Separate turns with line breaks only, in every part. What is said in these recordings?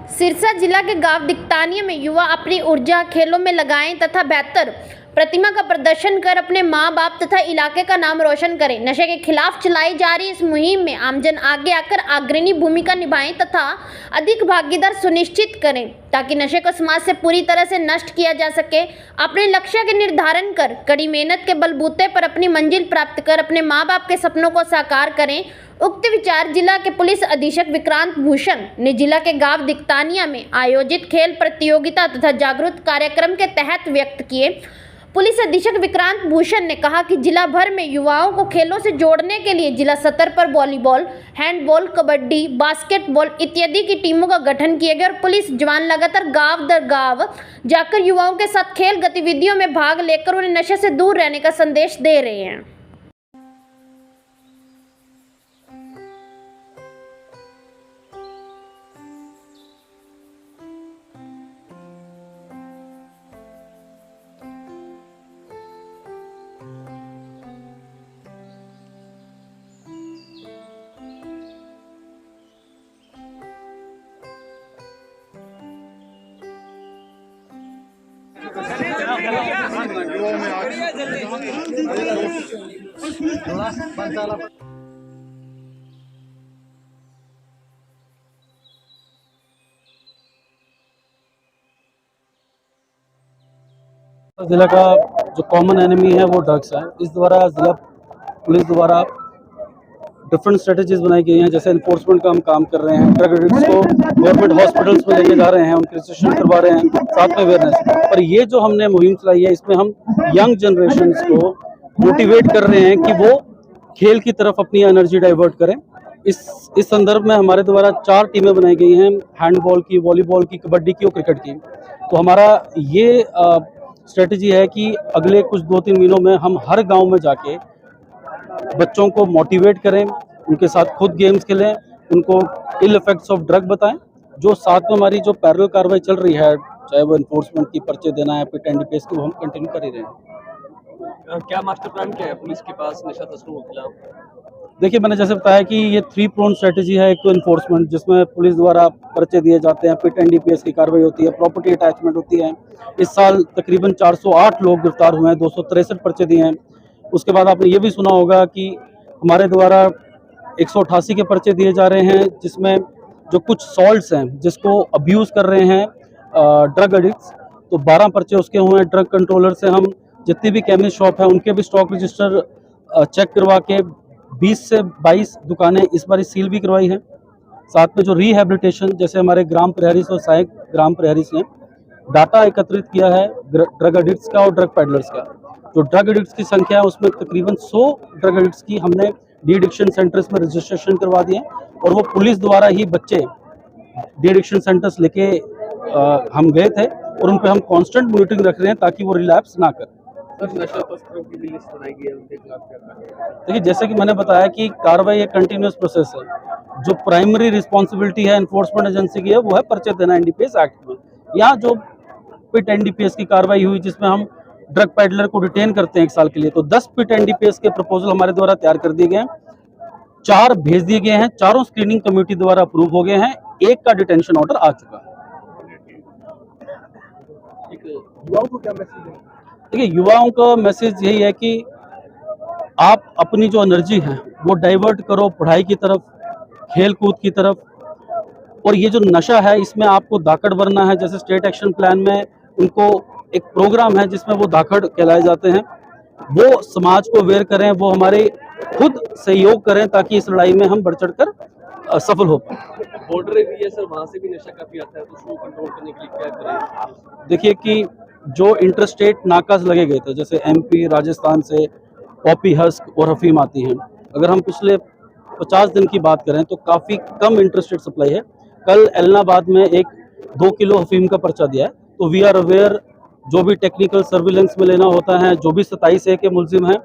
सिरसा जिला के गांव दिकतानिया में युवा अपनी ऊर्जा खेलों में लगाएं तथा बेहतर प्रतिमा का प्रदर्शन कर अपने मां बाप तथा इलाके का नाम रोशन करें। नशे के खिलाफ चलाई जा रही इस मुहिम में आमजन आगे आकर अग्रणी भूमिका निभाएं तथा अधिक भागीदार सुनिश्चित करें ताकि नशे को समाज से पूरी तरह से नष्ट किया जा सके। अपने लक्ष्य के निर्धारण कर कड़ी मेहनत के बलबूते पर अपनी मंजिल प्राप्त कर अपने माँ बाप के सपनों को साकार करें। उक्त विचार जिला के पुलिस अधीक्षक विक्रांत भूषण ने जिला के गांव दिकतानिया में आयोजित खेल प्रतियोगिता तथा जागरूक कार्यक्रम के तहत व्यक्त किए। पुलिस अधीक्षक विक्रांत भूषण ने कहा कि जिला भर में युवाओं को खेलों से जोड़ने के लिए जिला स्तर पर वॉलीबॉल, हैंडबॉल, कबड्डी, बास्केटबॉल इत्यादि की टीमों का गठन किया गया और पुलिस जवान लगातार गांव दर गांव जाकर युवाओं के साथ खेल गतिविधियों में भाग लेकर उन्हें नशे से दूर रहने का संदेश दे रहे हैं।
जिला का जो कॉमन एनिमी है वो ड्रग्स है। इस द्वारा जिला पुलिस द्वारा डिफरेंट स्ट्रेटजीज बनाई गई हैं। जैसे इन्फोर्समेंट का हम काम कर रहे हैं, ड्रग एडिक्ट्स को गवर्नमेंट हॉस्पिटल्स में लेके जा रहे हैं, उनके रजिस्ट्रेशन करवा रहे हैं, साथ में अवेयरनेस। पर ये जो हमने मुहिम चलाई है इसमें हम यंग जनरेशन को मोटिवेट कर रहे हैं कि वो खेल की तरफ अपनी एनर्जी डाइवर्ट करें। इस संदर्भ में हमारे द्वारा 4 टीमें बनाई गई हैं, हैंडबॉल की, वॉलीबॉल की, कबड्डी की और क्रिकेट की। तो हमारा ये स्ट्रेटजी है कि अगले कुछ 2-3 महीनों में हम हर गांव में जाके बच्चों को मोटिवेट करें, उनके साथ खुद गेम्स खेलें, उनको इल इफेक्ट्स ऑफ ड्रग बताएं। जो साथ में हमारी जो पैरेलल कार्रवाई चल रही है, चाहे वो इन्फोर्समेंट की, पर्चे देना है, पिट एंड डीपीएस की, वो हम कंटिन्यू कर ही रहे हैं।
क्या मास्टर प्लान क्या है पुलिस के पास नशा तस्करों के खिलाफ?
देखिए, मैंने जैसे बताया कि ये 3 प्रोन स्ट्रेटजी है। एक तो इन्फोर्समेंट, जिसमें पुलिस द्वारा पर्चे दिए जाते हैं, पिट एंड डीपीएस की कार्रवाई होती है, प्रॉपर्टी अटैचमेंट होती है। इस साल तकरीबन 408 लोग गिरफ्तार हुए हैं, 263 पर्चे दिए हैं। उसके बाद आपने ये भी सुना होगा कि हमारे द्वारा 188 के पर्चे दिए जा रहे हैं, जिसमें जो कुछ सॉल्ट्स हैं जिसको अब्यूज़ कर रहे हैं ड्रग एडिक्ट्स, तो 12 पर्चे उसके हुए हैं। ड्रग कंट्रोलर से हम जितनी भी केमिस्ट शॉप है उनके भी स्टॉक रजिस्टर चेक करवा के 20 से 22 दुकानें इस बार सील भी करवाई हैं। साथ में जो रिहैबिलिटेशन, जैसे हमारे ग्राम प्रहरीस और सहायक ग्राम प्रहरीस ने डाटा एकत्रित किया है ड्रग एडिक्ट्स का और ड्रग पैडलर्स का। जो ड्रग एडिक्ट्स की संख्या है उसमें तकरीबन 100 ड्रग एडिक्ट्स की हमने डी एडिक्शन सेंटर्स में रजिस्ट्रेशन करवा दिए और वो पुलिस द्वारा ही बच्चे डी एडिक्शन सेंटर्स लेके हम गए थे और उन पर हम कांस्टेंट मॉनिटरिंग रख रहे हैं ताकि वो रिलैप्स ना करें।
नशा तस्करों की भी लिस्ट बनाई गई है, उनके खिलाफ क्या कार्रवाई?
देखिए, जैसे कि मैंने बताया कि कार्रवाई एक कंटिन्यूस प्रोसेस है। जो प्राइमरी रिस्पॉन्सिबिलिटी है इन्फोर्समेंट एजेंसी की है वो है पर्चे देना एनडीपीएस एक्ट में। यहाँ जो पिट एनडीपीएस की कार्रवाई हुई जिसमें हम ड्रग पैडलर को डिटेन करते हैं 1 साल के लिए, तो 10 पिट एनडीपीएस के प्रपोजल हमारे द्वारा तैयार कर दिए गए हैं, 4 भेज दिए गए हैं, 4 स्क्रीनिंग कमेटी द्वारा अप्रूव हो गए हैं, 1 का डिटेंशन ऑर्डर आ चुका है।
युवाओं को क्या मैसेज है?
देखिए, युवाओं का मैसेज यही है कि आप अपनी जो एनर्जी है वो डाइवर्ट करो पढ़ाई की तरफ, खेल कूद की तरफ। और ये जो नशा है इसमें आपको धाकड़ बनना है। जैसे स्टेट एक्शन प्लान में उनको एक प्रोग्राम है जिसमें वो धाकड़ कहलाए जाते हैं, वो समाज को अवेयर करें, वो हमारे खुद सहयोग करें ताकि इस लड़ाई में हम बढ़ चढ़ कर सफल हो पाए।
बॉर्डर एरिया सर, वहाँ से भी नशा काफी आता है, तो उसको कंट्रोल करने के लिए क्या करें?
देखिए कि जो इंटरस्टेट नाकाज लगे गए थे, जैसे एमपी, राजस्थान से पॉपी, हस्क और अफीम आती हैं, अगर हम पिछले 50 दिन की बात करें तो काफ़ी कम इंटरस्टेट सप्लाई है। कल एलनाबाद में एक 2 किलो अफीम का पर्चा दिया है। तो वी आर अवेयर, जो भी टेक्निकल सर्विलेंस में लेना होता है, जो भी 27A के मुलजिम हैं,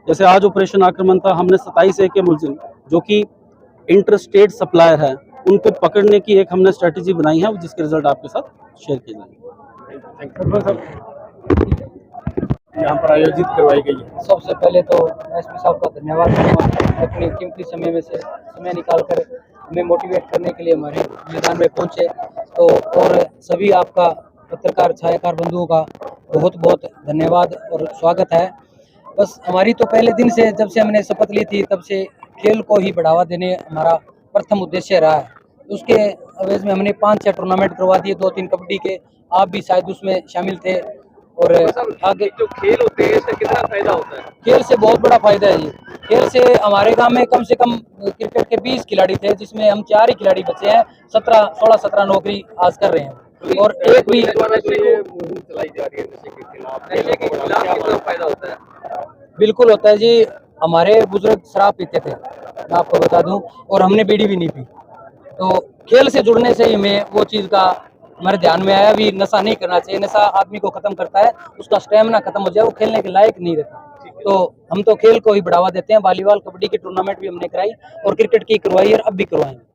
जैसे आज ऑपरेशन आक्रमण था, हमने 27A के मुलजिम जो कि इंटरस्टेट सप्लायर है उनको पकड़ने की एक हमने स्ट्रेटजी बनाई है, जिसके रिजल्ट आपके साथ शेयर किए जाएंगे।
यहाँ पर आयोजित करवाई गई है।
सबसे पहले तो एसपी साहब का धन्यवाद, अपने कीमती समय में से समय निकालकर हमें मोटिवेट करने के लिए हमारे मैदान में पहुंचे। तो और सभी आपका पत्रकार छायाकार बंधुओं का बहुत बहुत धन्यवाद और स्वागत है। बस हमारी तो पहले दिन से, जब से हमने शपथ ली थी, तब से खेल को ही बढ़ावा देने हमारा प्रथम उद्देश्य रहा है। उसके अवैज में हमने 5-6 टूर्नामेंट करवा दिए, 2-3 कबड्डी के, आप भी शायद उसमें शामिल थे। और आगे
जो खेल होते हैं इससे कितना फायदा होता है?
खेल से बहुत बड़ा फायदा है जी। खेल से हमारे गांव में कम से कम क्रिकेट के 20 खिलाड़ी थे, जिसमें हम 4 ही खिलाड़ी बचे हैं। 16-17 नौकरी आज कर रहे हैं और एक भी
चलाई जा रही है नशे के खिलाफ कितना फायदा होता है?
बिल्कुल होता है जी। हमारे बुजुर्ग शराब पीते थे, मैं आपको बता दूं, और हमने बीड़ी भी नहीं पी। तो खेल से जुड़ने से ही हमें वो चीज़ का हमारे ध्यान में आया भी नशा नहीं करना चाहिए। नशा आदमी को खत्म करता है, उसका स्टेमिना खत्म हो जाए, वो खेलने के लायक नहीं रहता। तो हम तो खेल को ही बढ़ावा देते हैं। वॉलीबॉल कबड्डी की टूर्नामेंट भी हमने कराई और क्रिकेट की करवाई और अब भी करवाएंगे।